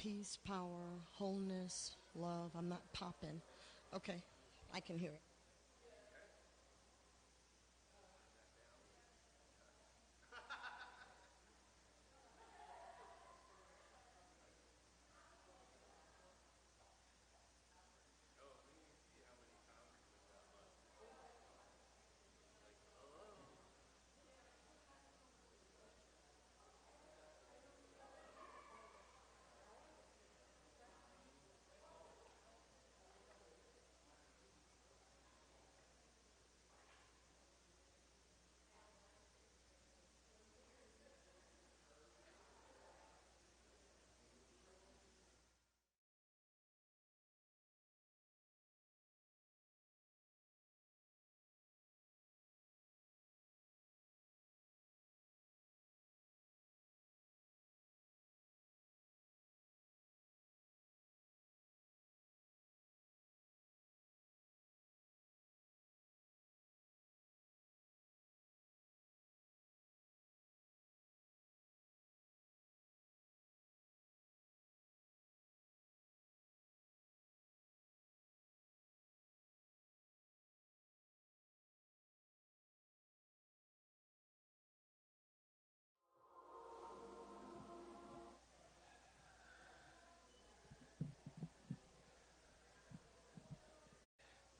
peace, power, wholeness, love. I'm not popping. Okay, I can hear it.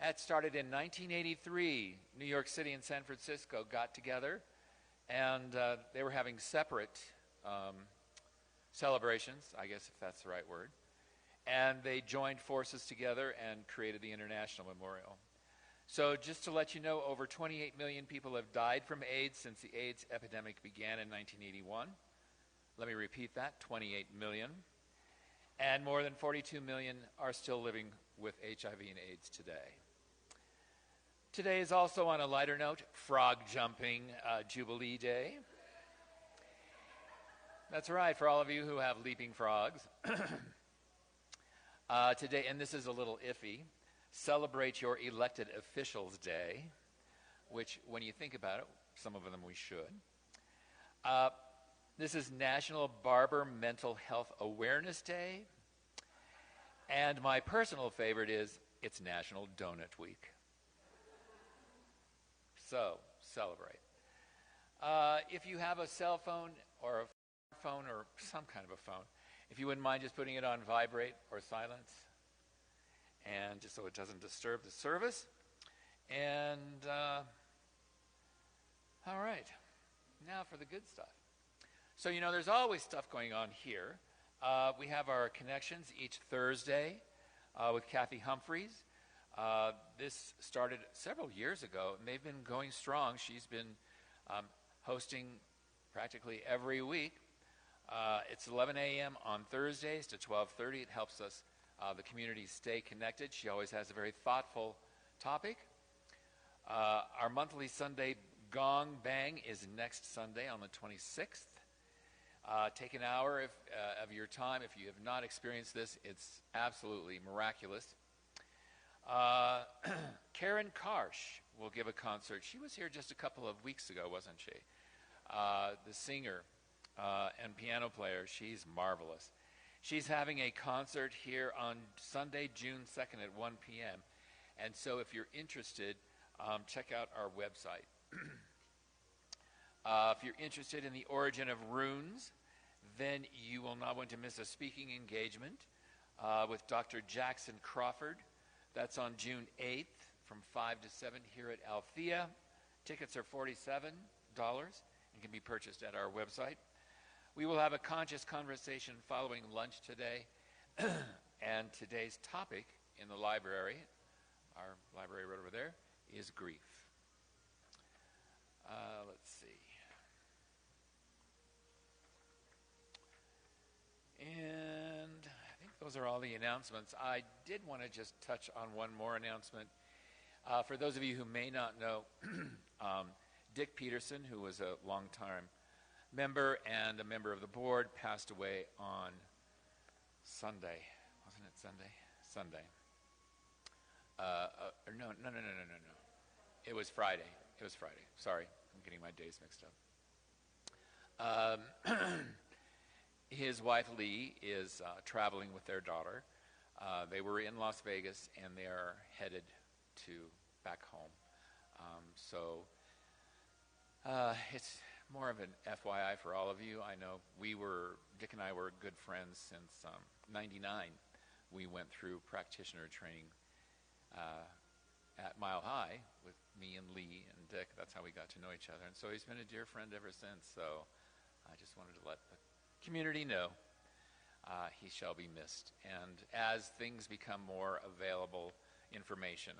That started in 1983. New York City and San Francisco got together, and they were having separate celebrations, I guess if that's the right word. And they joined forces together and created the International Memorial. So just to let you know, over 28 million people have died from AIDS since the AIDS epidemic began in 1981. Let me repeat that, 28 million. And more than 42 million are still living with HIV and AIDS today. Today is also, on a lighter note, Frog Jumping Jubilee Day. That's right, for all of you who have leaping frogs. Today, and this is a little iffy, celebrate your elected officials day, which, when you think about it, some of them we should. This is National Barber Mental Health Awareness Day. And my personal favorite is, it's National Donut Week. So, celebrate. If you have a cell phone or a phone or some kind of a phone, if you wouldn't mind just putting it on vibrate or silence, and just so it doesn't disturb the service. And, all right, now for the good stuff. So, you know, there's always stuff going on here. We have our connections each Thursday with Kathy Humphreys. This started several years ago, and they've been going strong. She's been hosting practically every week. It's 11 a.m. on Thursdays to 12:30. It helps us, the community, stay connected. She always has a very thoughtful topic. Our monthly Sunday Gong Bang is next Sunday on the 26th. Take an hour of your time. If you have not experienced this, it's absolutely miraculous. Karen Karsh will give a concert. She was here just a couple of weeks ago, wasn't she? The singer and piano player. She's marvelous. She's having a concert here on Sunday, June 2nd at 1 p.m. And so if you're interested, check out our website. If you're interested in the origin of runes, then you will not want to miss a speaking engagement with Dr. Jackson Crawford. That's on June 8th from 5 to 7 here at Althea. Tickets are $47 and can be purchased at our website. We will have a conscious conversation following lunch today. And today's topic in the library, our library right over there, is grief. Let's see. And I think those are all the announcements. I did want to just touch on one more announcement. For those of you who may not know, Dick Peterson, who was a long-time member and a member of the board, passed away on Sunday. Wasn't it Sunday? Sunday. No. It was Friday. Sorry, I'm getting my days mixed up. his wife Lee is traveling with their daughter. They were in Las Vegas, and they are headed to back home. So it's more of an FYI for all of you. I know Dick and I were good friends since '99. We went through practitioner training at Mile High with me and Lee and Dick. That's how we got to know each other. And so he's been a dear friend ever since. So I just wanted to let the community know he shall be missed. And as things become more available information,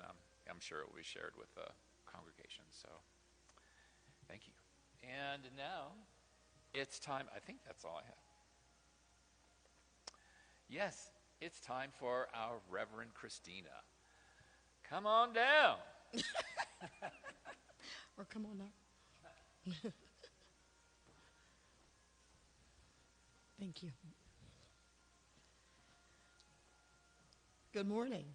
I'm sure it will be shared with the congregation. So thank you. And now it's time. I think that's all I have. Yes, it's time for our Reverend Christina. Come on down. Or come on up. Thank you. Good morning.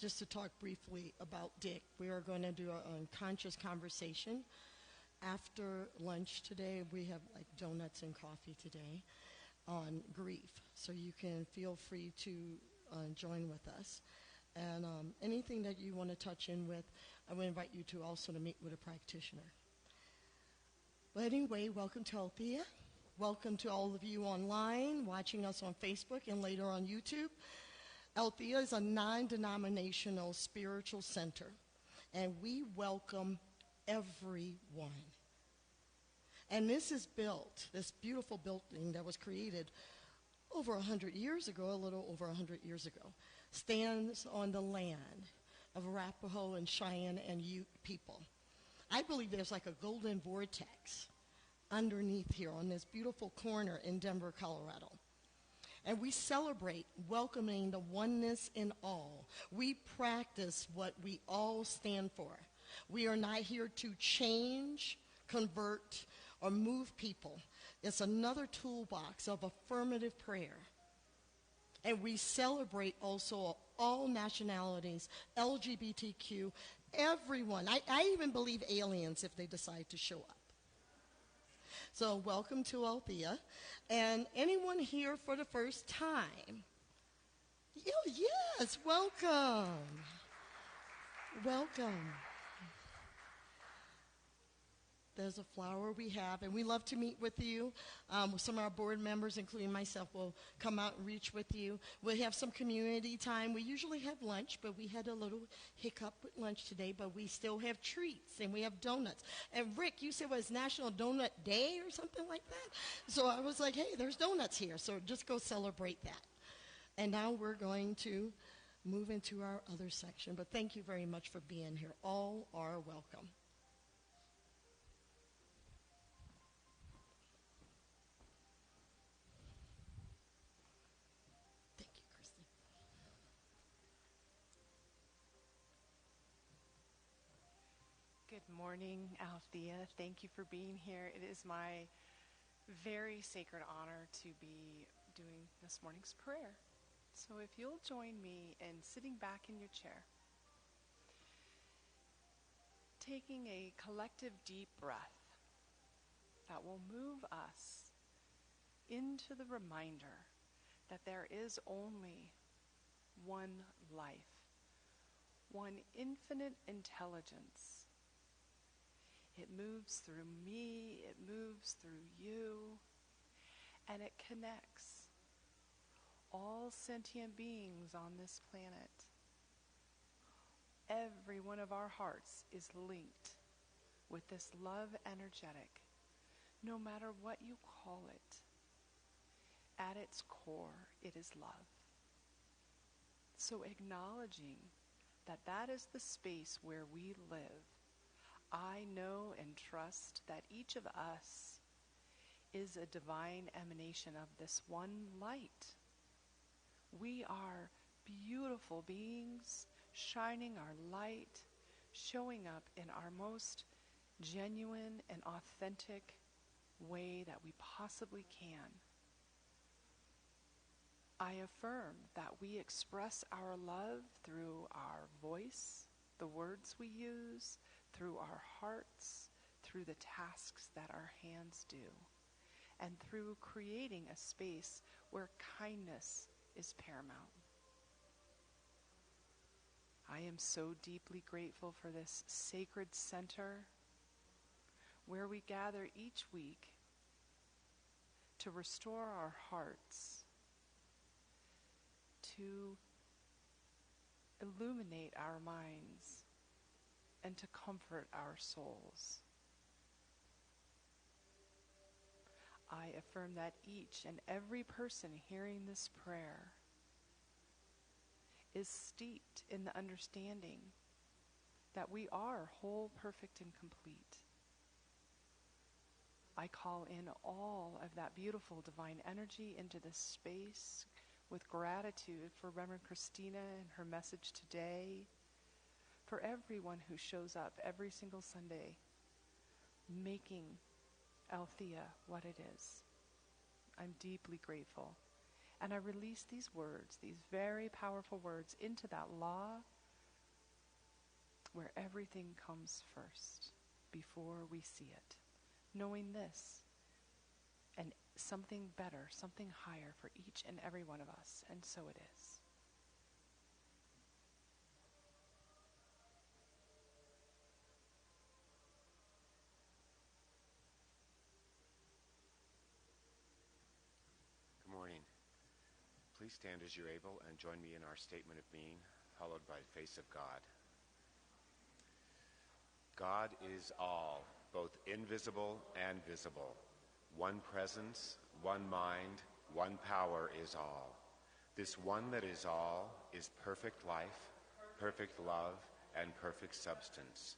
Just to talk briefly about Dick, we are going to do an unconscious conversation. After lunch today, we have like donuts and coffee today on grief. So you can feel free to join with us. And anything that you want to touch in with, I would invite you to also to meet with a practitioner. But anyway, welcome to Althea. Welcome to all of you online, watching us on Facebook and later on YouTube. Althea is a non-denominational spiritual center, and we welcome everyone. And this is built, this beautiful building that was created over 100 years ago, a little over 100 years ago, stands on the land of Arapaho and Cheyenne and Ute people. I believe there's like a golden vortex underneath here on this beautiful corner in Denver, Colorado. And we celebrate welcoming the oneness in all. We practice what we all stand for. We are not here to change, convert, or move people. It's another toolbox of affirmative prayer. And we celebrate also all nationalities, LGBTQ, everyone. I even believe aliens if they decide to show up. So welcome to Althea. And anyone here for the first time? Oh, yes, welcome. Welcome. There's a flower we have, and we love to meet with you. Some of our board members, including myself, will come out and reach with you. We'll have some community time. We usually have lunch, but we had a little hiccup with lunch today, but we still have treats, and we have donuts. And Rick, you said it was National Donut Day or something like that? So I was like, hey, there's donuts here, so just go celebrate that. And now we're going to move into our other section, but thank you very much for being here. All are welcome. Good morning, Althea. Thank you for being here. It is my very sacred honor to be doing this morning's prayer. So if you'll join me in sitting back in your chair, taking a collective deep breath that will move us into the reminder that there is only one life, one infinite intelligence. It moves through me, it moves through you, and it connects all sentient beings on this planet. Every one of our hearts is linked with this love energetic, no matter what you call it. At its core, it is love. So acknowledging that that is the space where we live, I know and trust that each of us is a divine emanation of this one light. We are beautiful beings, shining our light, showing up in our most genuine and authentic way that we possibly can. I affirm that we express our love through our voice, the words we use, through our hearts, through the tasks that our hands do, and through creating a space where kindness is paramount. I am so deeply grateful for this sacred center where we gather each week to restore our hearts, to illuminate our minds, and to comfort our souls. I affirm that each and every person hearing this prayer is steeped in the understanding that we are whole, perfect, and complete. I call in all of that beautiful divine energy into this space with gratitude for Reverend Christina and her message today, for everyone who shows up every single Sunday making Althea what it is. I'm deeply grateful. And I release these words, these very powerful words, into that law where everything comes first before we see it. Knowing this and something better, something higher for each and every one of us. And so it is. Good morning. Please stand as you're able and join me in our statement of being, followed by the face of God. God is all, both invisible and visible. One presence, one mind, one power is all. This one that is all is perfect life, perfect love, and perfect substance.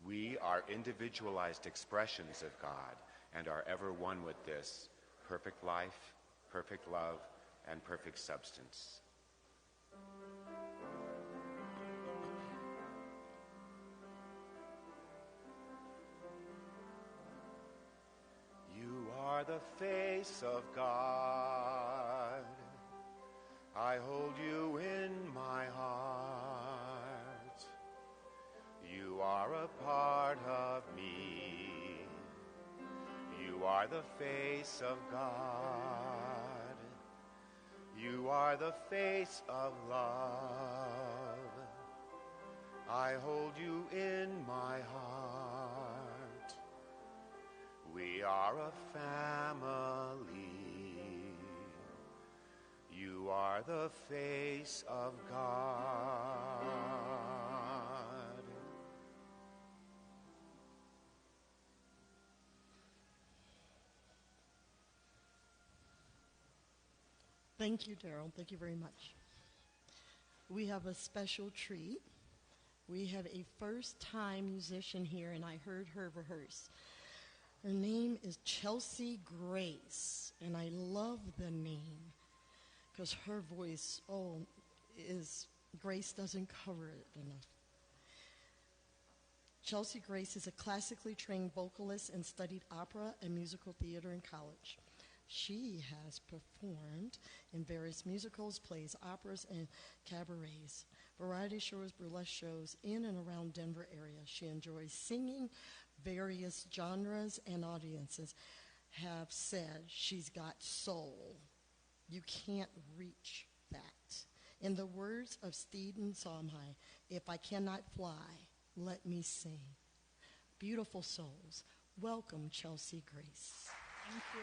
We are individualized expressions of God and are ever one with this perfect life, perfect love, and perfect substance. You are the face of God. I hold you in my heart. You are a part of me. You are the face of God. You are the face of love. I hold you in my heart. We are a family. You are the face of God. Thank you, Daryl. Thank you very much. We have a special treat. We have a first-time musician here, and I heard her rehearse. Her name is Chelsea Grace, and I love the name because her voice, Grace doesn't cover it enough. Chelsea Grace is a classically trained vocalist and studied opera and musical theater in college. She has performed in various musicals, plays, operas, and cabarets, variety shows, burlesque shows in and around Denver area. She enjoys singing. Various genres and audiences have said she's got soul. You can't reach that. In the words of Stephen Sondheim, if I cannot fly, let me sing. Beautiful souls, welcome Chelsea Grace. Thank you.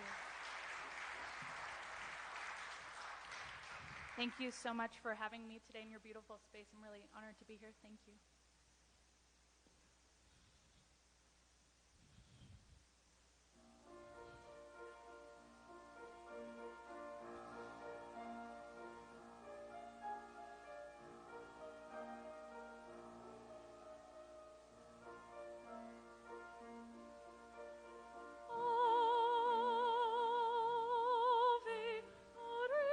Thank you so much for having me today in your beautiful space. I'm really honored to be here. Thank you. Ave Maria.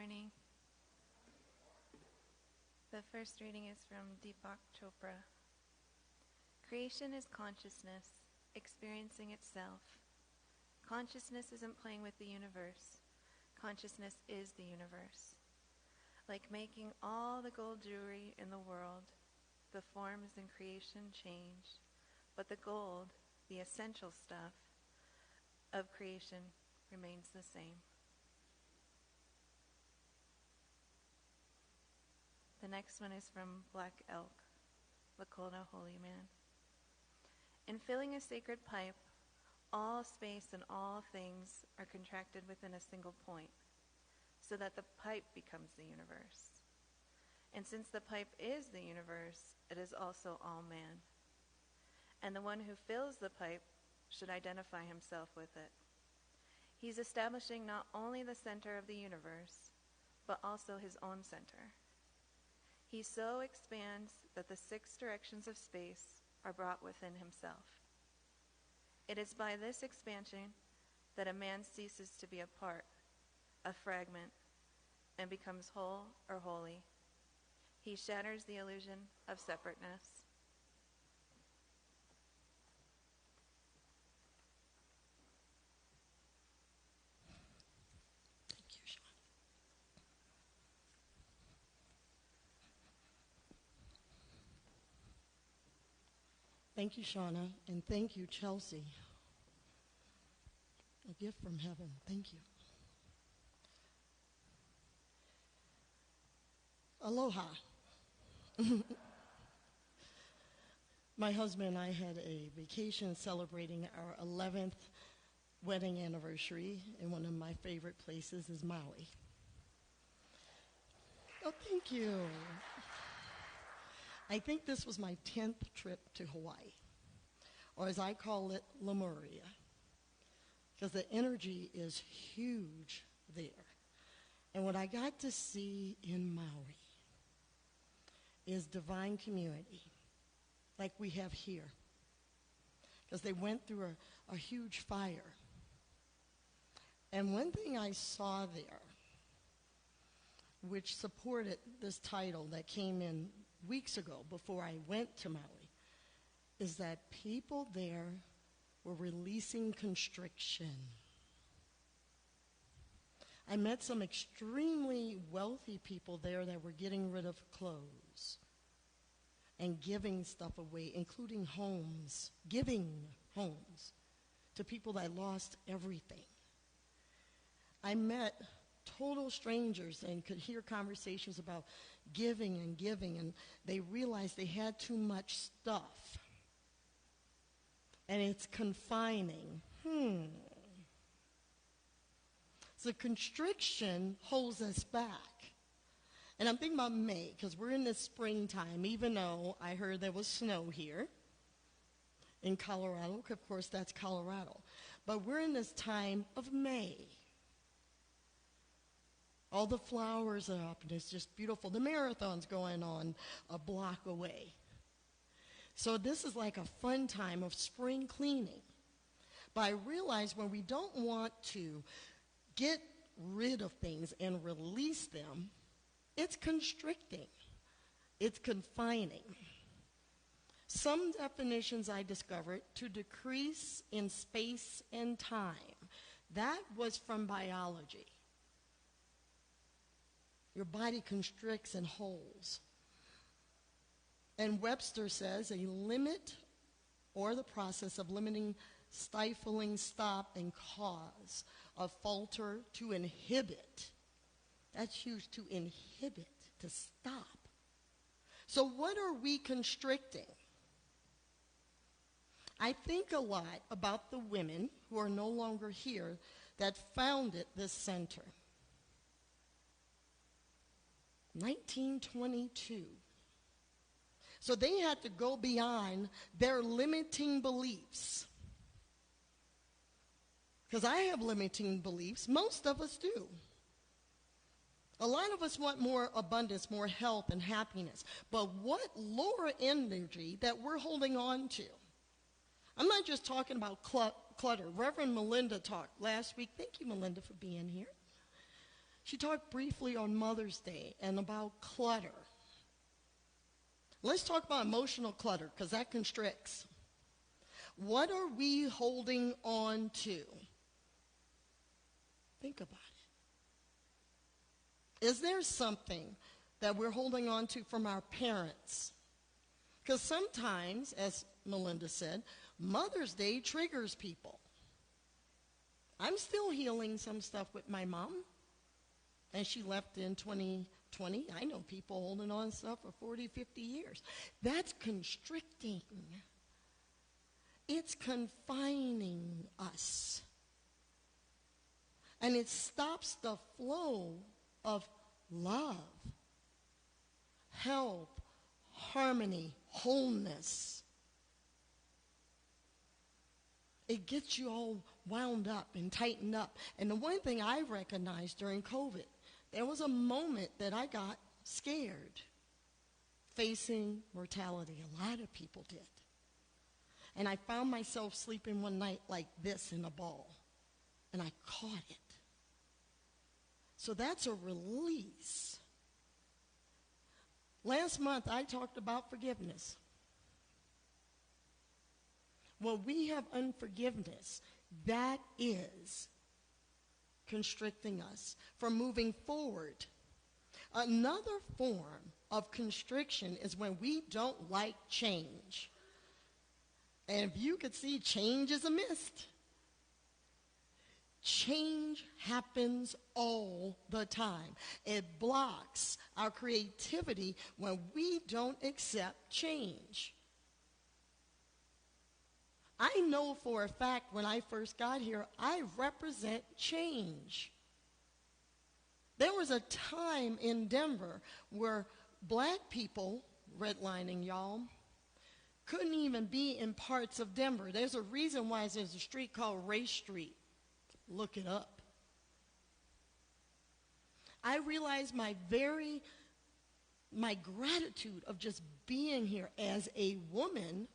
morning. The first reading is from Deepak Chopra. Creation is consciousness, experiencing itself. Consciousness isn't playing with the universe. Consciousness is the universe. Like making all the gold jewelry in the world, the forms in creation change, but the gold, the essential stuff of creation, remains the same. The next one is from Black Elk, Lakota Holy Man. In filling a sacred pipe, all space and all things are contracted within a single point, so that the pipe becomes the universe. And since the pipe is the universe, it is also all man. And the one who fills the pipe should identify himself with it. He's establishing not only the center of the universe, but also his own center. He so expands that the 6 directions of space are brought within himself. It is by this expansion that a man ceases to be a part, a fragment, and becomes whole or holy. He shatters the illusion of separateness. Thank you, Sean. Thank you, Shauna, and thank you, Chelsea. A gift from heaven. Thank you. Aloha. My husband and I had a vacation celebrating our 11th wedding anniversary, and one of my favorite places is Maui. Oh, thank you. I think this was my 10th trip to Hawaii, or as I call it, Lemuria, because the energy is huge there. And what I got to see in Maui is divine community, like we have here, because they went through a huge fire. And one thing I saw there, which supported this title that came in weeks ago before I went to Maui, is that people there were releasing constriction. I met some extremely wealthy people there that were getting rid of clothes and giving stuff away, including homes, giving homes to people that lost everything. I met total strangers and could hear conversations about giving, and they realized they had too much stuff. And it's confining. So constriction holds us back. And I'm thinking about May, because we're in the springtime, even though I heard there was snow here in Colorado. Of course, that's Colorado. But we're in this time of May. All the flowers are up, and it's just beautiful. The marathon's going on a block away. So this is like a fun time of spring cleaning. But I realize when we don't want to get rid of things and release them, it's constricting. It's confining. Some definitions I discovered: to decrease in space and time. That was from biology. Your body constricts and holds. And Webster says a limit, or the process of limiting, stifling, stop, and cause, of falter, to inhibit. That's huge, to inhibit, to stop. So what are we constricting? I think a lot about the women who are no longer here that founded this center. 1922. So they had to go beyond their limiting beliefs. Because I have limiting beliefs. Most of us do. A lot of us want more abundance, more health and happiness. But what lower energy that we're holding on to? I'm not just talking about clutter. Reverend Melinda talked last week. Thank you, Melinda, for being here. She talked briefly on Mother's Day and about clutter. Let's talk about emotional clutter, because that constricts. What are we holding on to? Think about it. Is there something that we're holding on to from our parents? Because sometimes, as Melinda said, Mother's Day triggers people. I'm still healing some stuff with my mom, and she left in 2020. I know people holding on to stuff for 40, 50 years. That's constricting. It's confining us. And it stops the flow of love, help, harmony, wholeness. It gets you all wound up and tightened up. And the one thing I recognized during COVID, there was a moment that I got scared facing mortality. A lot of people did. And I found myself sleeping one night like this in a ball. And I caught it. So that's a release. Last month, I talked about forgiveness. When we have unforgiveness, that is constricting us from moving forward. Another form of constriction is when we don't like change. And if you could see, change is a mist. Change happens all the time. It blocks our creativity when we don't accept change. I know for a fact when I first got here, I represent change. There was a time in Denver where black people, redlining y'all, couldn't even be in parts of Denver. There's a reason why there's a street called Race Street. Look it up. I realized my gratitude of just being here as a woman,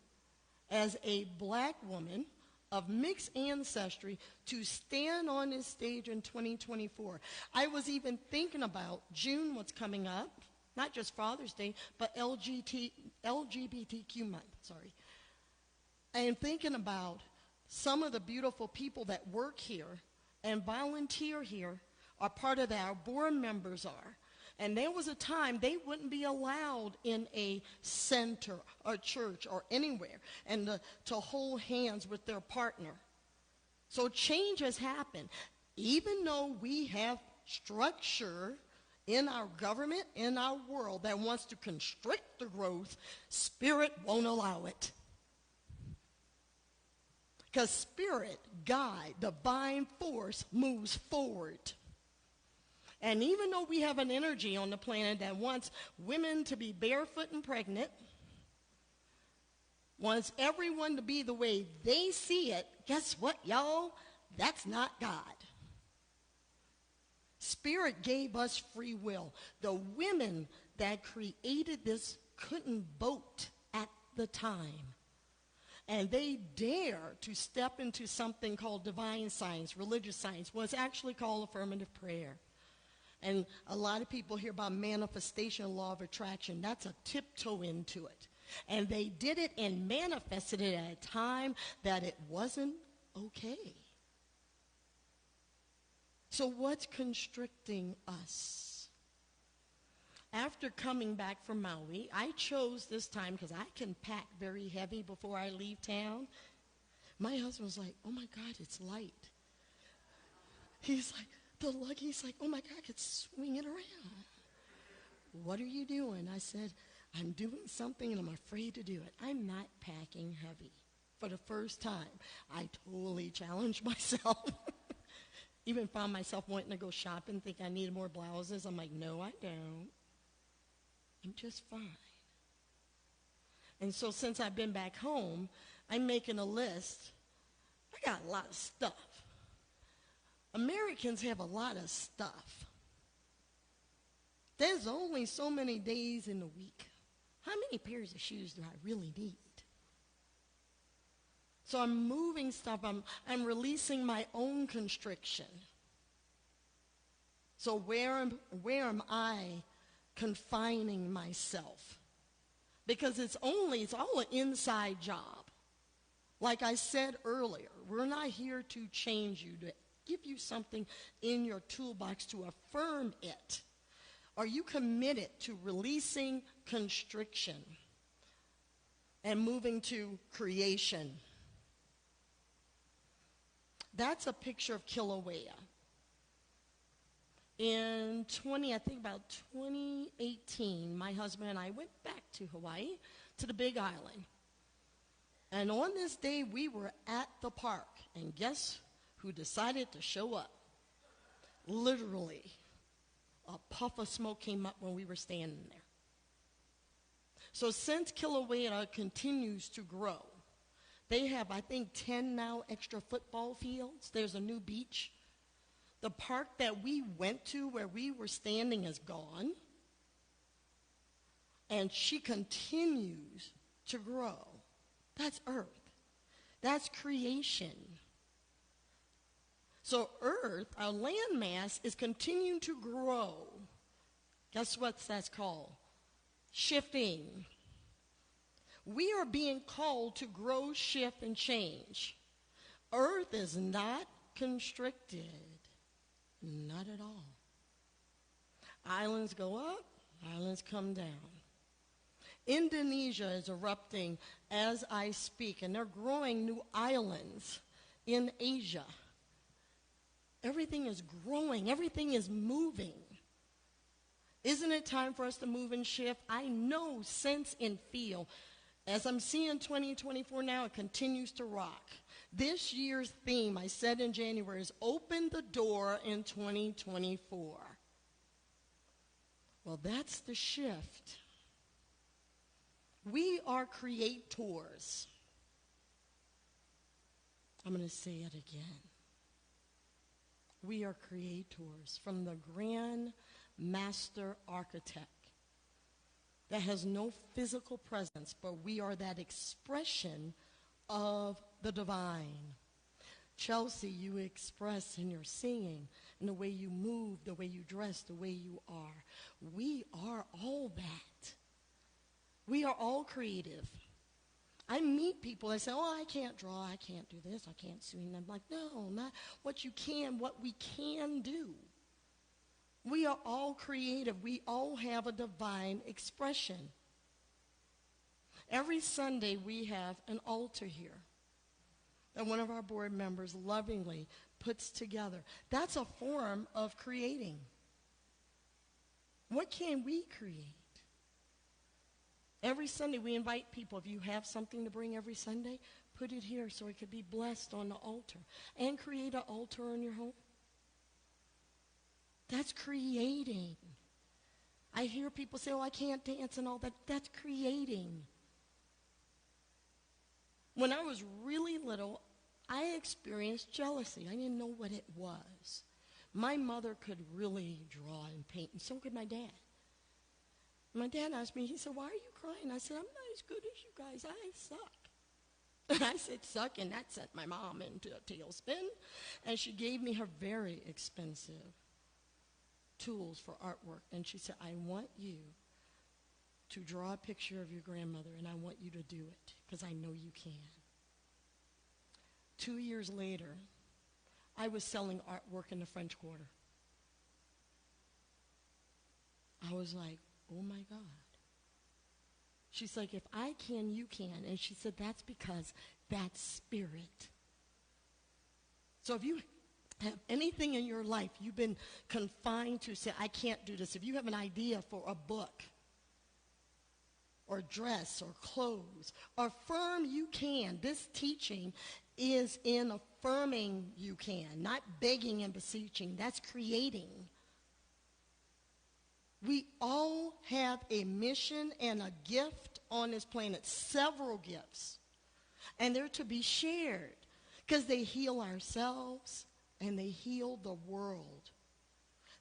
as a black woman of mixed ancestry, to stand on this stage in 2024. I was even thinking about June, what's coming up, not just Father's Day, but LGBTQ month, and thinking about some of the beautiful people that work here and volunteer here are part of that. Our board members are. And there was a time they wouldn't be allowed in a center or church or anywhere and to hold hands with their partner. So change has happened. Even though we have structure in our government, in our world, that wants to constrict the growth, Spirit won't allow it. Because Spirit, God, divine force moves forward. And even though we have an energy on the planet that wants women to be barefoot and pregnant, wants everyone to be the way they see it, guess what, y'all? That's not God. Spirit gave us free will. The women that created this couldn't vote at the time. And they dare to step into something called divine science, religious science, was actually called affirmative prayer. And a lot of people hear about manifestation, law of attraction. That's a tiptoe into it. And they did it and manifested it at a time that it wasn't okay. So what's constricting us? After coming back from Maui, I chose this time because I can pack very heavy before I leave town. My husband was like, oh my God, it's light. He's like, he's like, oh my God, I could swing it around. What are you doing? I said, I'm doing something and I'm afraid to do it. I'm not packing heavy. For the first time, I totally challenged myself. Even found myself wanting to go shopping, think I needed more blouses. I'm like, no, I don't. I'm just fine. And so since I've been back home, I'm making a list. I got a lot of stuff. Americans have a lot of stuff. There's only so many days in the week. How many pairs of shoes do I really need? So I'm moving stuff. I'm releasing my own constriction. So where am I confining myself? Because it's all an inside job. Like I said earlier, we're not here to change you, to give you something in your toolbox to affirm it. Are you committed to releasing constriction and moving to creation? That's a picture of Kilauea. In I think about 2018, my husband and I went back to Hawaii, to the Big Island. And on this day, we were at the park. And guess who decided to show up? Literally, a puff of smoke came up when we were standing there. So since Kilauea continues to grow, they have, I think, 10 now extra football fields. There's a new beach. The park that we went to where we were standing is gone. And she continues to grow. That's earth. That's creation. So earth, our landmass, is continuing to grow. Guess what that's called? Shifting. We are being called to grow, shift, and change. Earth is not constricted. Not at all. Islands go up, islands come down. Indonesia is erupting as I speak, and they're growing new islands in Asia. Everything is growing. Everything is moving. Isn't it time for us to move and shift? I know, sense, and feel. As I'm seeing 2024 now, it continues to rock. This year's theme, I said in January, is open the door in 2024. Well, that's the shift. We are creators. I'm going to say it again. We are creators from the grand master architect that has no physical presence, but we are that expression of the divine. Chelsea, you express in your singing, in the way you move, the way you dress, the way you are. We are all that. We are all creative. I meet people that say, oh, I can't draw, I can't do this, I can't sing. I'm like, no, not what you can, what we can do. We are all creative. We all have a divine expression. Every Sunday we have an altar here that one of our board members lovingly puts together. That's a form of creating. What can we create? Every Sunday we invite people, if you have something to bring every Sunday, put it here so it could be blessed on the altar. And create an altar in your home. That's creating. I hear people say, oh, I can't dance and all that. That's creating. When I was really little, I experienced jealousy. I didn't know what it was. My mother could really draw and paint, and so could my dad. My dad asked me, he said, why are you crying? I said, I'm not as good as you guys. I suck. And I said, suck, and that sent my mom into a tailspin. And she gave me her very expensive tools for artwork. And she said, I want you to draw a picture of your grandmother, and I want you to do it, because I know you can. 2 years later, I was selling artwork in the French Quarter. I was like, oh my God. She's like, if I can, you can. And she said, that's because that's spirit. So if you have anything in your life you've been confined to, say, I can't do this. If you have an idea for a book or dress or clothes, affirm you can. This teaching is in affirming you can, not begging and beseeching. That's creating. We all have a mission and a gift on this planet, several gifts. And they're to be shared because they heal ourselves and they heal the world.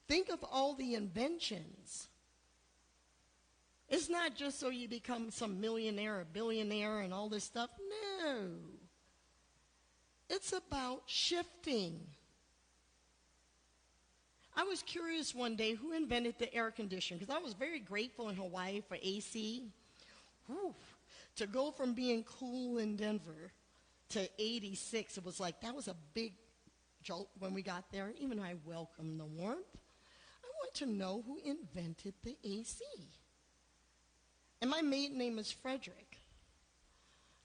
Think of all the inventions. It's not just so you become some millionaire or billionaire and all this stuff. No. It's about shifting. I was curious one day who invented the air conditioner, because I was very grateful in Hawaii for AC. Whew. To go from being cool in Denver to 86, it was like that was a big jolt when we got there, even though I welcomed the warmth. I want to know who invented the AC. And my maiden name is Frederick.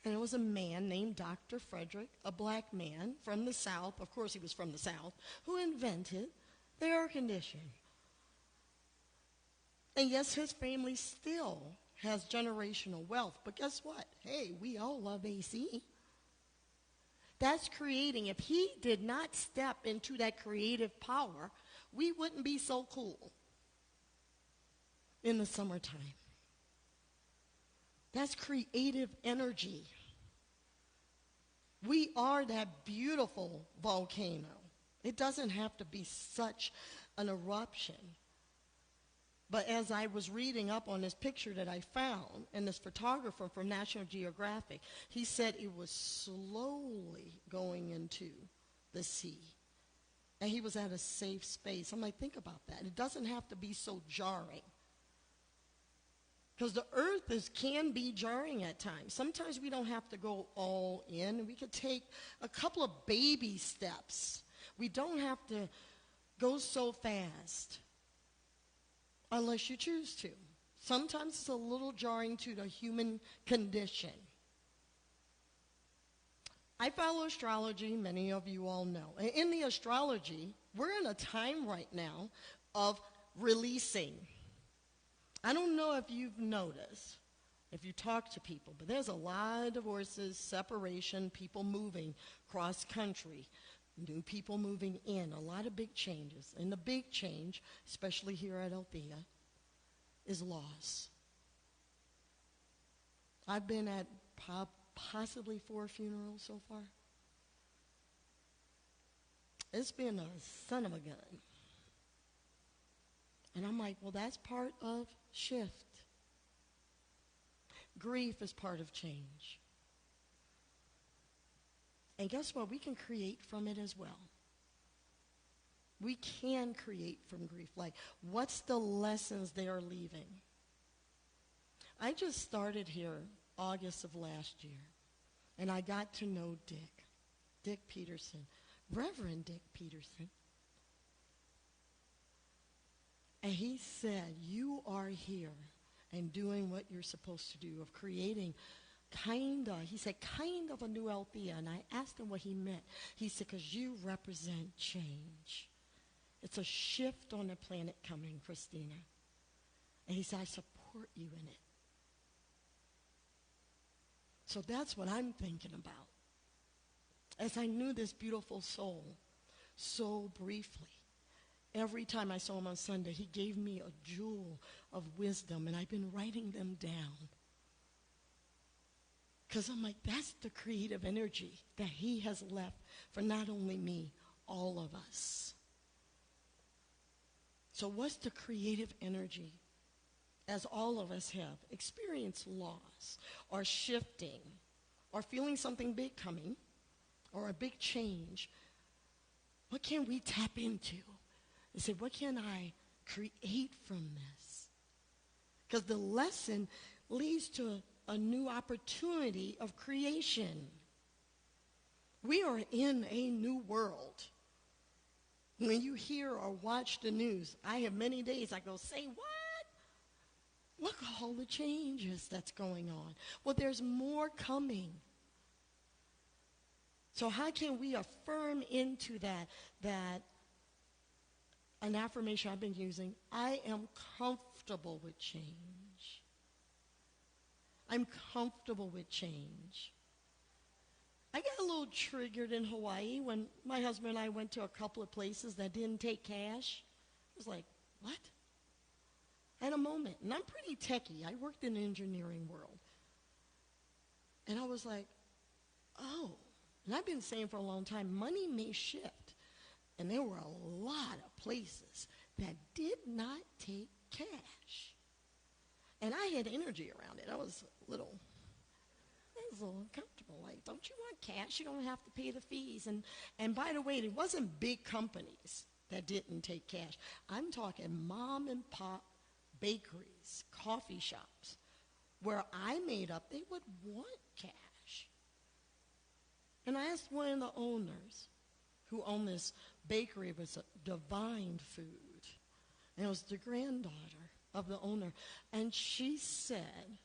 And it was a man named Dr. Frederick, a black man from the South, of course he was from the South, who invented the air conditioner. And yes, his family still has generational wealth, but guess what? Hey, we all love AC. That's creating. If he did not step into that creative power, we wouldn't be so cool in the summertime. That's creative energy. We are that beautiful volcano. It doesn't have to be such an eruption. But as I was reading up on this picture that I found, and this photographer from National Geographic, he said it was slowly going into the sea. And he was at a safe space. I'm like, think about that. It doesn't have to be so jarring. Because the earth can be jarring at times. Sometimes we don't have to go all in. We could take a couple of baby steps. We don't have to go so fast unless you choose to. Sometimes it's a little jarring to the human condition. I follow astrology, many of you all know. And in the astrology, we're in a time right now of releasing. I don't know if you've noticed, if you talk to people, but there's a lot of divorces, separation, people moving cross country, new people moving in, a lot of big changes. And the big change, especially here at Althea, is loss. I've been at possibly 4 funerals so far. It's been a son of a gun. And I'm like, well, that's part of shift. Grief is part of change. And guess what? We can create from it as well. We can create from grief. Like, what's the lessons they are leaving? I just started here August of last year, and I got to know Dick Peterson, Reverend Dick Peterson. And he said, you are here and doing what you're supposed to do, of creating he said, kind of a new Althea. And I asked him what he meant. He said, because you represent change. It's a shift on the planet coming, Christina. And he said, I support you in it. So that's what I'm thinking about. As I knew this beautiful soul so briefly, every time I saw him on Sunday, he gave me a jewel of wisdom, and I've been writing them down. Because I'm like, that's the creative energy that he has left for not only me, all of us. So what's the creative energy? As all of us have experienced loss or shifting or feeling something big coming or a big change, what can we tap into? And say, what can I create from this? Because the lesson leads to a new opportunity of creation. We are in a new world. When you hear or watch the news, I have many days I go, say what? Look at all the changes that's going on. Well, there's more coming. So how can we affirm into that an affirmation I've been using? I am comfortable with change. I'm comfortable with change. I got a little triggered in Hawaii when my husband and I went to a couple of places that didn't take cash. I was like, what? I had a moment. And I'm pretty techie. I worked in the engineering world. And I was like, oh. And I've been saying for a long time, money may shift. And there were a lot of places that did not take cash. And I had energy around it. I was a little uncomfortable. Like, don't you want cash? You don't have to pay the fees. And by the way, it wasn't big companies that didn't take cash. I'm talking mom and pop bakeries, coffee shops, where I made up they would want cash. And I asked one of the owners who owned this bakery. It was a Divine Food. And it was the granddaughter of the owner. And she said,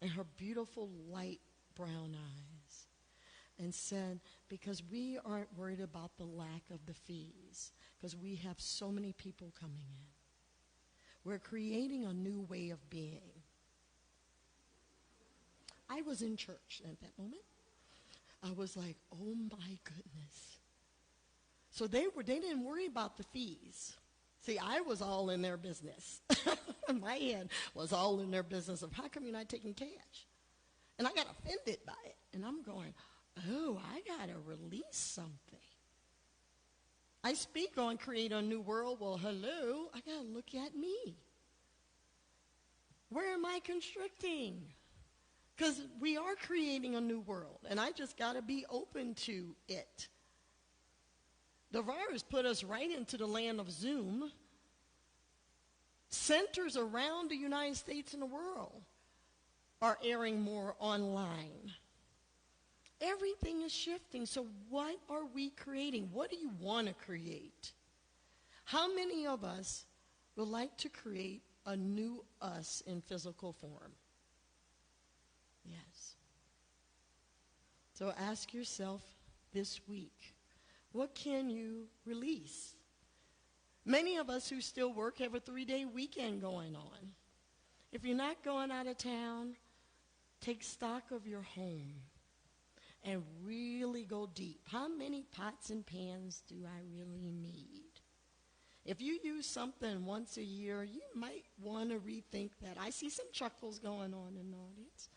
in her beautiful light brown eyes, and said, because we aren't worried about the lack of the fees, because we have so many people coming in. We're creating a new way of being. I was in church at that moment. I was like, oh my goodness. So they didn't worry about the fees. See, I was all in their business. My head was all in their business of how come you're not taking cash? And I got offended by it. And I'm going, oh, I got to release something. I speak on create a new world. Well, hello, I got to look at me. Where am I constricting? Because we are creating a new world, and I just got to be open to it. The virus put us right into the land of Zoom. Centers around the United States and the world are airing more online. Everything is shifting. So what are we creating? What do you want to create? How many of us would like to create a new us in physical form? Yes. So ask yourself this week, what can you release? Many of us who still work have a 3-day weekend going on. If you're not going out of town, take stock of your home and really go deep. How many pots and pans do I really need? If you use something once a year, you might want to rethink that. I see some chuckles going on in the audience.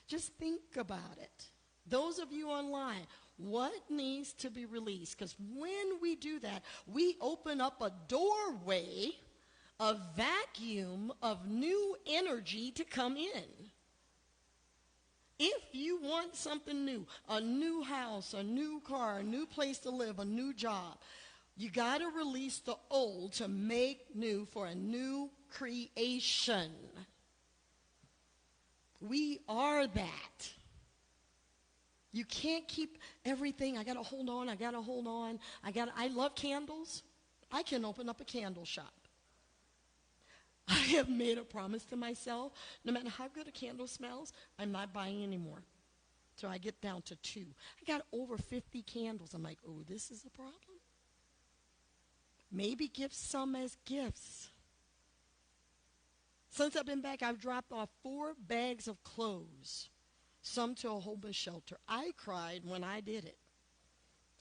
Just think about it. Those of you online, what needs to be released? Because when we do that, we open up a doorway, a vacuum of new energy to come in. If you want something new, a new house, a new car, a new place to live, a new job, you got to release the old to make new for a new creation. We are that. You can't keep everything. I got to hold on. I love candles. I can open up a candle shop. I have made a promise to myself, no matter how good a candle smells, I'm not buying anymore. So I get down to 2. I got over 50 candles. I'm like, oh, this is a problem. Maybe give some as gifts. Since I've been back, I've dropped off 4 bags of clothes, some to a homeless shelter. I cried when I did it.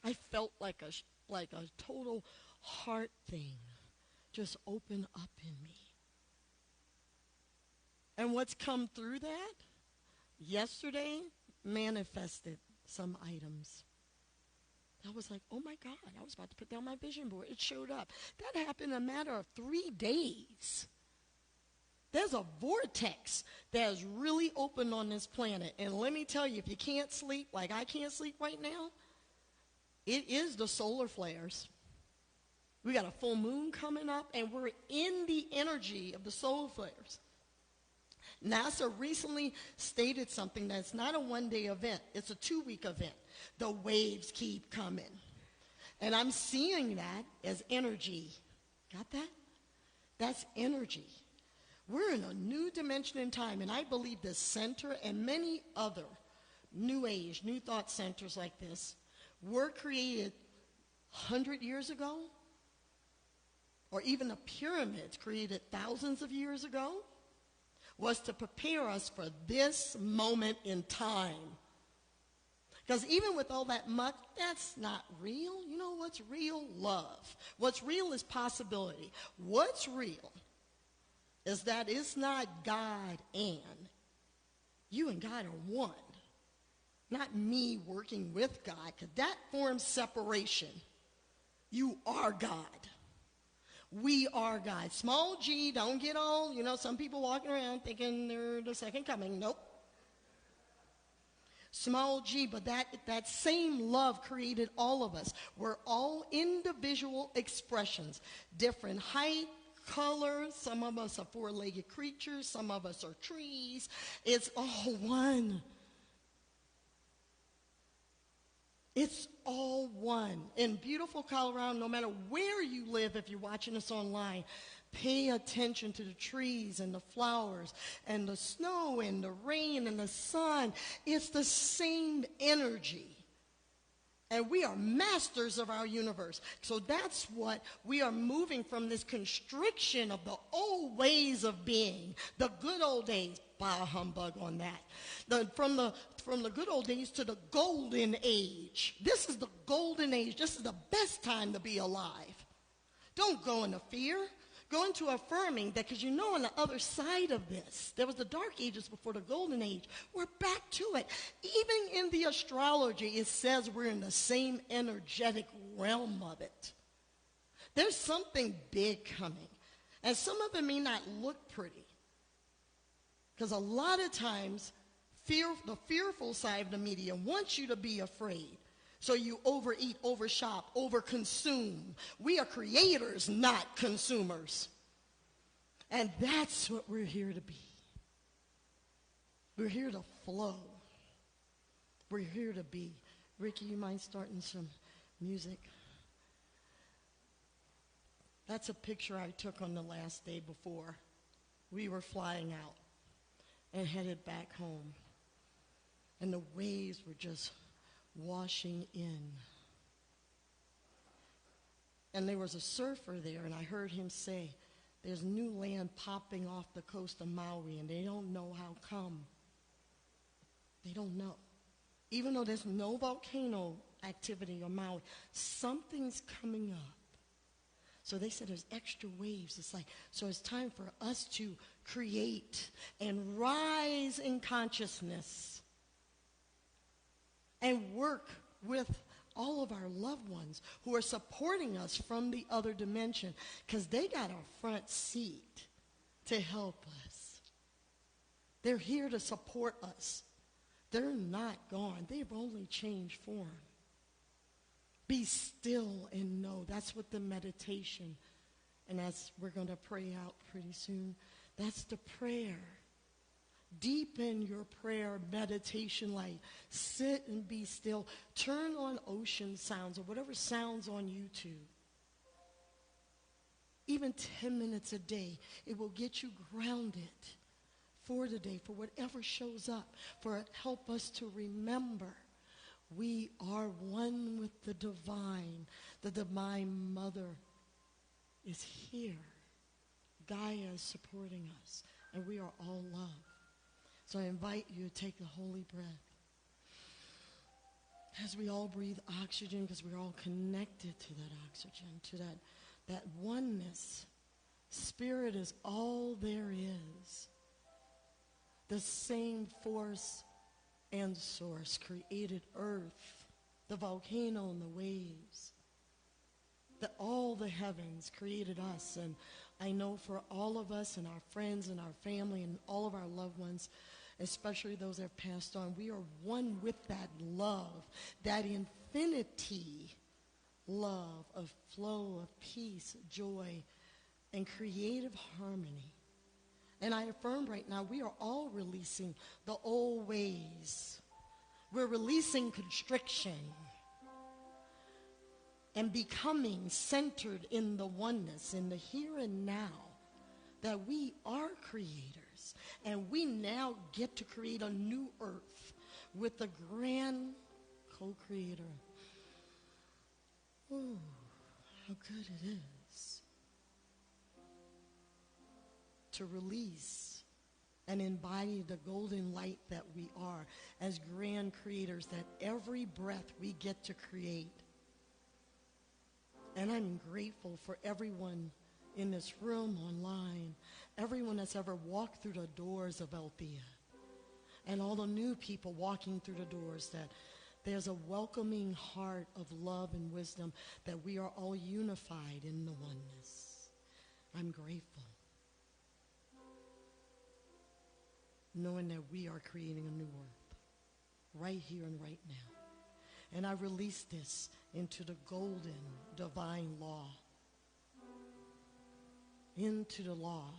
I felt like a total heart thing just open up in me. And what's come through that? Yesterday, manifested some items. I was like, oh my God, I was about to put down my vision board. It showed up. That happened in a matter of 3 days. There's a vortex that is really open on this planet. And let me tell you, if you can't sleep like I can't sleep right now, it is the solar flares. We got a full moon coming up, and we're in the energy of the solar flares. NASA recently stated something that's not a one-day event. It's a 2-week event. The waves keep coming. And I'm seeing that as energy. Got that? That's energy. We're in a new dimension in time, and I believe this center and many other new age, new thought centers like this were created 100 years ago, or even the pyramids created thousands of years ago, was to prepare us for this moment in time. Because even with all that muck, that's not real. You know what's real? Love. What's real is possibility. What's real is that it's not God and. You and God are one. Not me working with God, because that forms separation. You are God. We are God. Small g, don't get all, some people walking around thinking they're the second coming. Nope. Small g, but that same love created all of us. We're all individual expressions, different height, color. Some of us are four-legged creatures. Some of us are trees. It's all one. It's all one. In beautiful Colorado, no matter where you live, if you're watching us online, pay attention to the trees and the flowers and the snow and the rain and the sun. It's the same energy. And we are masters of our universe. So that's what we are moving from, this constriction of the old ways of being, the good old days. Bah humbug on that. From the good old days to the golden age. This is the golden age. This is the best time to be alive. Don't go into fear. Go into affirming that, because you know on the other side of this, there was the dark ages before the golden age. We're back to it. Even in the astrology, it says we're in the same energetic realm of it. There's something big coming. And some of it may not look pretty. Because a lot of times, the fearful side of the media wants you to be afraid. So you overeat, overshop, overconsume. We are creators, not consumers. And that's what we're here to be. We're here to flow. We're here to be. Ricky, you mind starting some music? That's a picture I took on the last day before we were flying out and headed back home. And the waves were just washing in. And there was a surfer there, and I heard him say, there's new land popping off the coast of Maui, and they don't know how come. They don't know. Even though there's no volcano activity on Maui, something's coming up. So they said there's extra waves. It's like, so it's time for us to create and rise in consciousness and work with all of our loved ones who are supporting us from the other dimension, because they got a front seat to help us. They're here to support us. They're not gone. They've only changed form. Be still and know. That's what the meditation, and as we're going to pray out pretty soon, that's the prayer. Deepen your prayer meditation light. Sit and be still. Turn on ocean sounds or whatever sounds on YouTube. Even 10 minutes a day, it will get you grounded for the day, for whatever shows up, for it help us to remember we are one with the divine. The divine mother is here. Gaia is supporting us, and we are all love. So I invite you to take the holy breath. As we all breathe oxygen, because we're all connected to that oxygen, to that oneness. Spirit is all there is. The same force and source created earth, the volcano and the waves. All the heavens created us. And I know for all of us and our friends and our family and all of our loved ones, especially those that have passed on, we are one with that love, that infinity love of flow of peace, joy, and creative harmony. And I affirm right now, we are all releasing the old ways. We're releasing constriction and becoming centered in the oneness, in the here and now, that we are creators. And we now get to create a new earth with the grand co-creator. Oh, how good it is to release and embody the golden light that we are as grand creators, that every breath we get to create. And I'm grateful for everyone in this room, online, everyone that's ever walked through the doors of Althea, and all the new people walking through the doors, that there's a welcoming heart of love and wisdom, that we are all unified in the oneness. I'm grateful, knowing that we are creating a new earth. right here and right now. And I release this into the golden divine law, into the law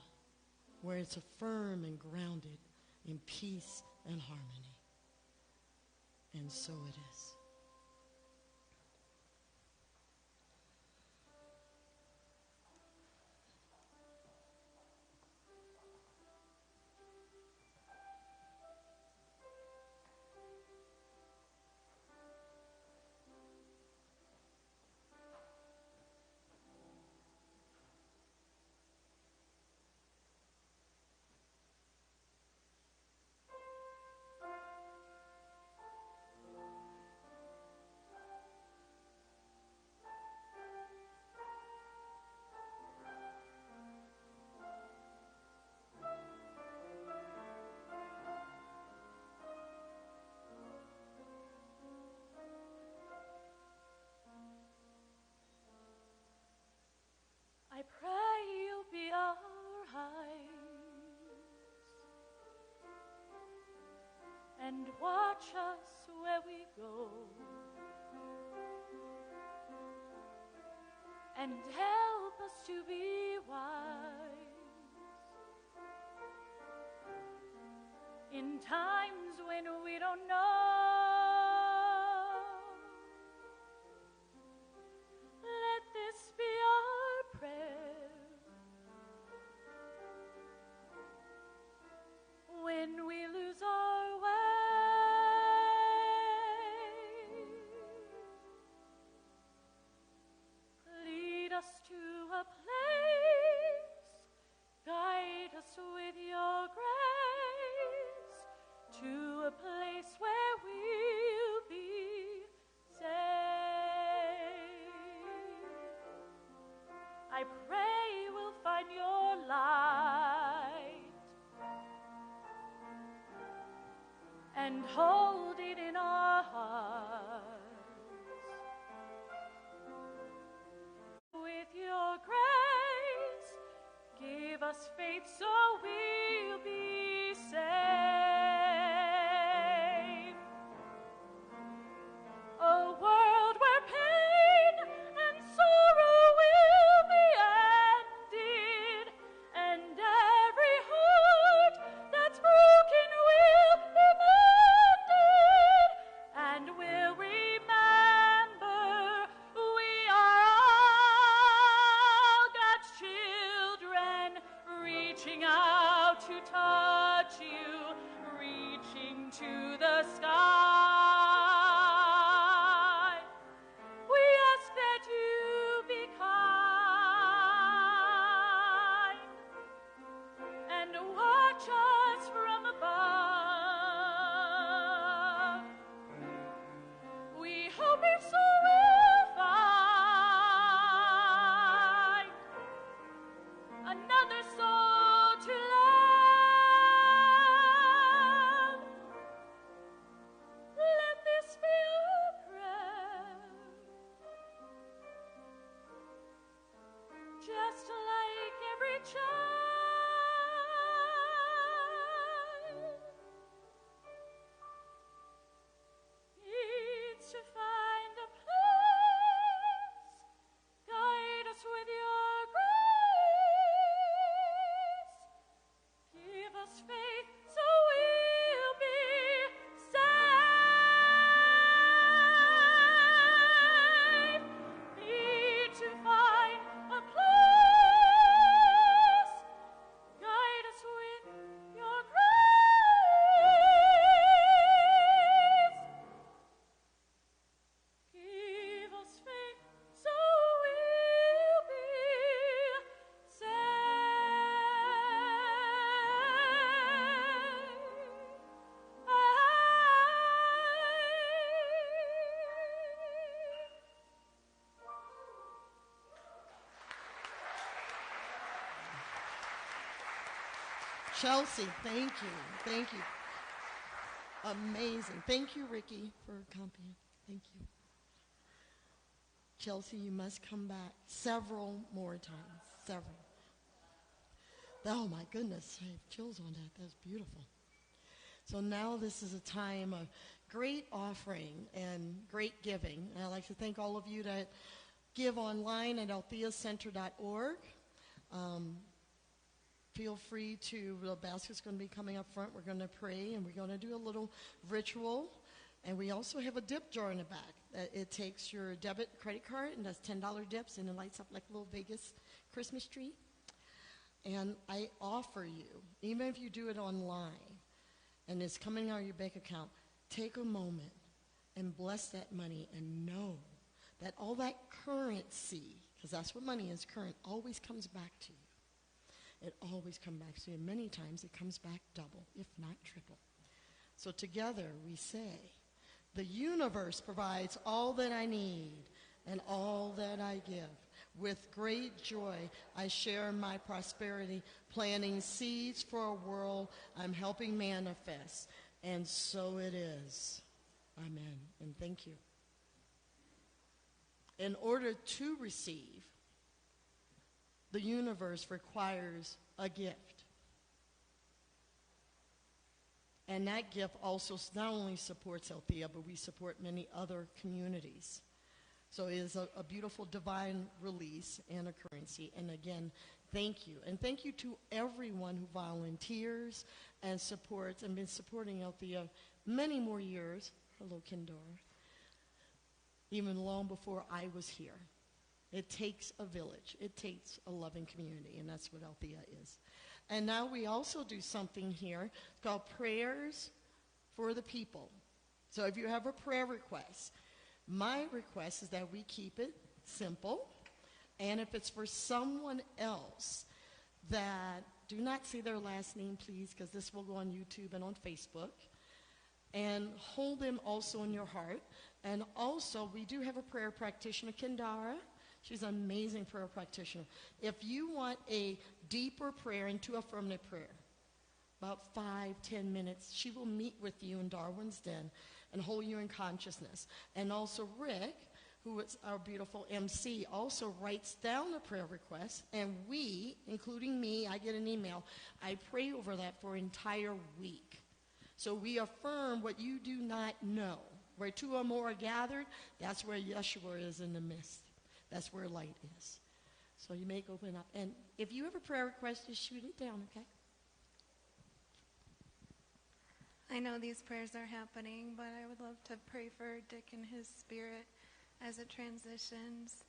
where it's firm and grounded in peace and harmony. And so it is. I pray you'll be our eyes and watch us where we go, and help us to be wise in times when we don't know. Let this be our prayer when we lose our way. Lead us to a place, guide us with your grace, to a place where we'll be safe. I pray we'll find your light and hold it in our hearts. With your grace, give us faith so we'll be safe. A world where pain and sorrow will be ended, and every heart that's broken will be mended, and we'll remember we are all God's children, reaching out to touch you, reaching to the sky. We ask that you be kind and watch us from above. We hope your soul will find another soul to love. Let this be our prayer, just like every child needs to find a place. Guide us with your grace. Give us faith so we'll be safe. Need to find a place. Guide us with your grace. Give us faith so we'll be safe. Chelsea, thank you. Thank you. Amazing. Thank you, Ricky, for accompanying. Thank you. Chelsea, you must come back several more times. Several. Oh, my goodness. I have chills on that. That's beautiful. So now this is a time of great offering and great giving. And I'd like to thank all of you that give online at altheacenter.org. Feel free to, the basket's going to be coming up front. We're going to pray, and we're going to do a little ritual. And we also have a dip jar in the back. It takes your debit credit card and does $10 dips, and it lights up like a little Vegas Christmas tree. And I offer you, even if you do it online, and it's coming out of your bank account, take a moment and bless that money and know that all that currency, because that's what money is, current, always comes back to you. It always comes back to you. Many times it comes back double, if not triple. So together we say, the universe provides all that I need and all that I give. With great joy, I share my prosperity, planting seeds for a world I'm helping manifest. And so it is. Amen. And thank you. In order to receive, the universe requires a gift. And that gift also not only supports Althea, but we support many other communities. So it is a beautiful divine release and a currency. And again, thank you. And thank you to everyone who volunteers and supports and been supporting Althea many more years. Hello, Kendora. Even long before I was here. It takes a village. It takes a loving community, and that's what Althea is. And now we also do something here called Prayers for the People. So if you have a prayer request, my request is that we keep it simple. And if it's for someone else, that do not say their last name, please, because this will go on YouTube and on Facebook. And hold them also in your heart. And also, we do have a prayer practitioner, Kendara. She's an amazing prayer practitioner. If you want a deeper prayer into affirmative prayer, about 5-10 minutes, she will meet with you in Darwin's Den and hold you in consciousness. And also Rick, who is our beautiful MC, also writes down the prayer request, and we, including me, I get an email, I pray over that for an entire week. So we affirm what you do not know. Where two or more are gathered, that's where Yeshua is in the midst. That's where light is. So you may open up. And if you have a prayer request, just shoot it down, okay? I know these prayers are happening, but I would love to pray for Dick and his spirit as it transitions.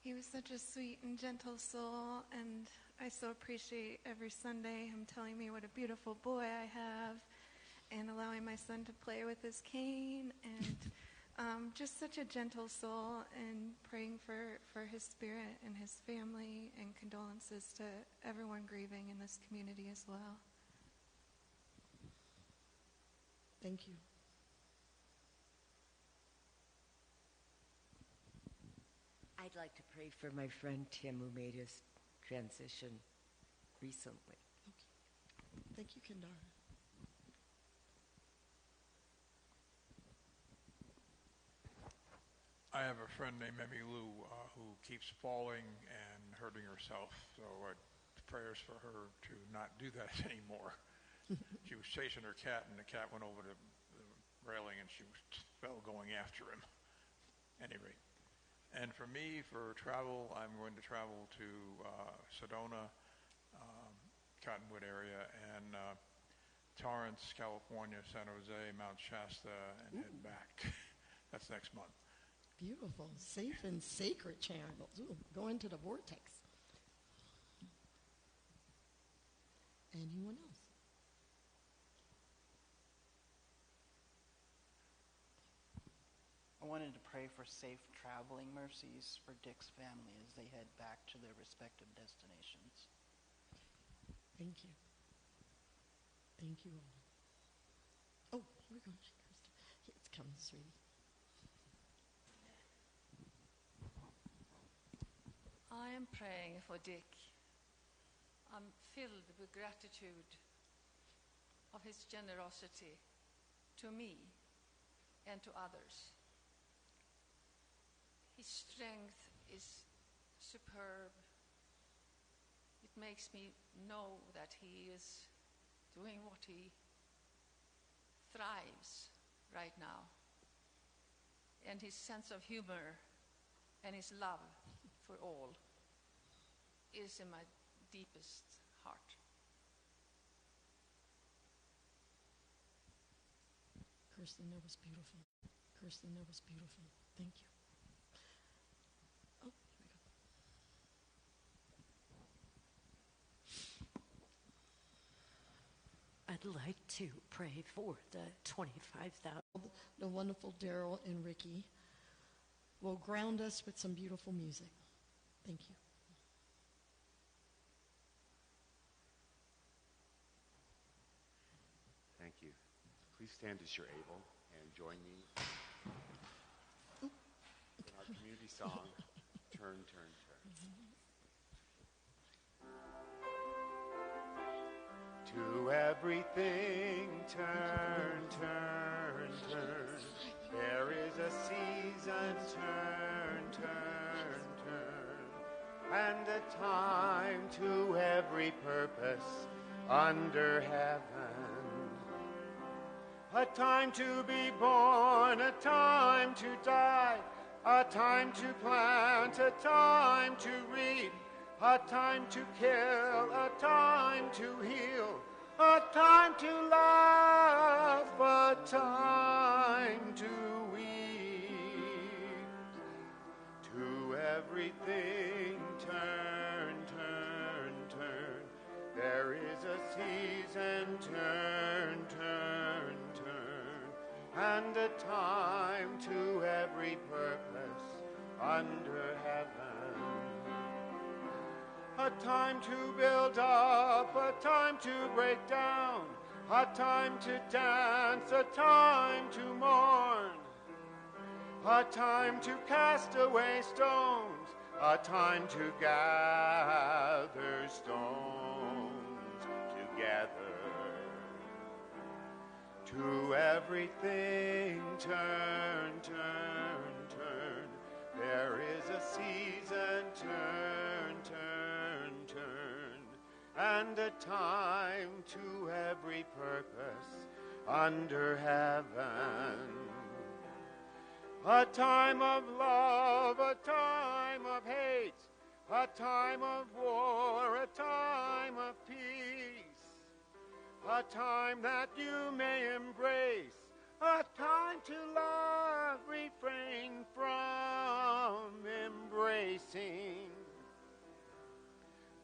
He was such a sweet and gentle soul, and I so appreciate every Sunday him telling me what a beautiful boy I have and allowing my son to play with his cane, and just such a gentle soul, and praying for his spirit and his family, and condolences to everyone grieving in this community as well. Thank you. I'd like to pray for my friend Tim, who made his transition recently. Okay. Thank you, Kendara. I have a friend named Emmy Lou who keeps falling and hurting herself, so prayers for her to not do that anymore. She was chasing her cat, and the cat went over the railing, and she fell going after him. Any rate. And for me, for travel, I'm going to travel to Sedona, Cottonwood area, and Torrance, California, San Jose, Mount Shasta, and head back. That's next month. Beautiful, safe and sacred channels. Ooh, go into the vortex. Anyone else? I wanted to pray for safe traveling mercies for Dick's family as they head back to their respective destinations. Thank you. Thank you all. Oh, here we go. It's coming, sweetie. I am praying for Dick. I'm filled with gratitude of his generosity to me and to others. His strength is superb. It makes me know that he is doing what he thrives right now. And his sense of humor and his love for all is in my deepest heart. Kirsten, that was beautiful. Kirsten, that was beautiful. Thank you. Oh, here we go. I'd like to pray for the 25,000. The wonderful Daryl and Ricky will ground us with some beautiful music. Thank you. Thank you. Please stand as you're able and join me in our community song, Turn, Turn, Turn. To everything turn, turn, turn. There is a season, turn, turn, turn. And a time to every purpose under heaven. A time to be born, a time to die, a time to plant, a time to reap, a time to kill, a time to heal, a time to laugh, a time to weep. To everything turn, turn, turn. There is a season, turn, turn, turn, and a time to every purpose under heaven. A time to build up, a time to break down, a time to dance, a time to mourn, a time to cast away stones, a time to gather stones together. To everything turn, turn, turn. There is a season, turn, turn, turn, and a time to every purpose under heaven. A time of love, a time of hate, a time of war, a time of peace, a time that you may embrace, a time to love, refrain from embracing.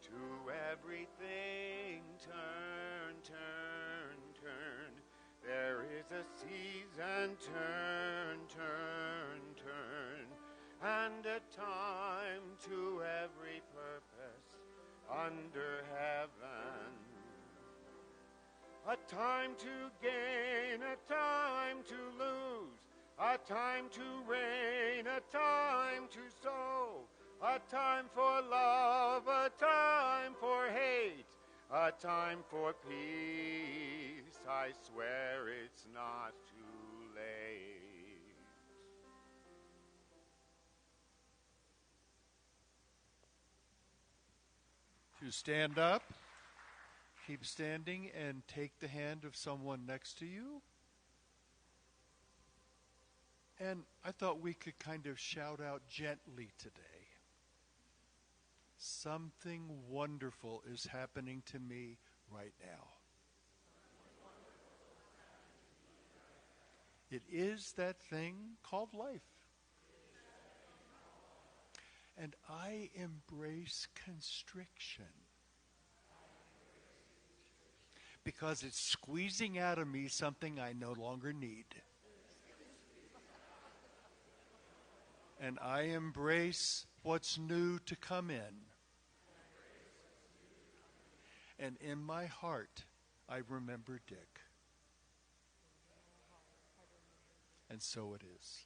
To everything turn, turn, turn. There is a season, turn, turn, turn, and a time to every purpose under heaven. A time to gain, a time to lose, a time to reign, a time to sow, a time for love, a time for hate, a time for peace. I swear it's not too late. To stand up, keep standing, and take the hand of someone next to you. And I thought we could kind of shout out gently today. Something wonderful is happening to me right now. It is that thing called life. And I embrace constriction. Because it's squeezing out of me something I no longer need. And I embrace what's new to come in. And in my heart, I remember Dick. And so it is.